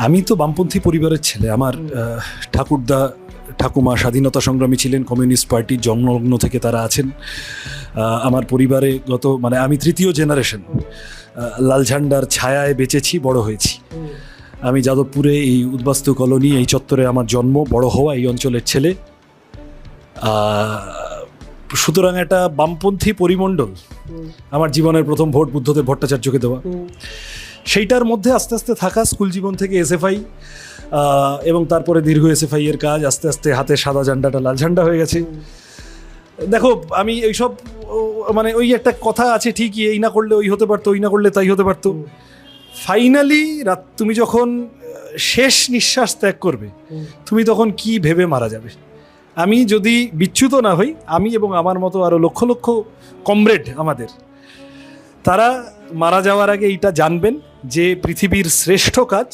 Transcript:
আমি তো বামপন্থী পরিবারের ছেলে। আমার ঠাকুরদা ঠাকুমা স্বাধীনতা সংগ্রামী ছিলেন, কমিউনিস্ট পার্টির জন্মলগ্ন থেকে তারা আছেন। আমার পরিবারে আমি তৃতীয় জেনারেশন লাল ঝান্ডার ছায়ায় বেঁচেছি, বড় হয়েছি। আমি যাদবপুরে এই উদ্বাস্তু কলোনি, এই চত্বরে আমার জন্ম, বড় হওয়া, এই অঞ্চলের ছেলে। সুতরাং একটা বামপন্থী পরিমণ্ডল। আমার জীবনের প্রথম ভোট বুদ্ধদেব ভট্টাচার্যকে দেওয়া, সেইটার মধ্যে আস্তে আস্তে থাকা, স্কুল জীবন থেকে এসএফআই, এবং তারপরে দীর্ঘ এসএফআই এর কাজ, আস্তে আস্তে হাতে সাদা ঝান্ডাটা লাল ঝান্ডা হয়ে গেছে। দেখো, আমি এইসব ওই একটা কথা আছে ঠিকই, এই না করলে ওই হতে পারতো, ওই না করলে তাই হতে পারতো। ফাইনালি তুমি যখন শেষ নিঃশ্বাস ত্যাগ করবে, তুমি তখন কি ভেবে মারা যাবে? আমি যদি বিচ্যুত না হই, আমি এবং আমার মতো আরো লক্ষ লক্ষ কমরেড আমাদের, তারা মারা যাওয়ার আগে এইটা জানবেন যে পৃথিবীর শ্রেষ্ঠ কাজ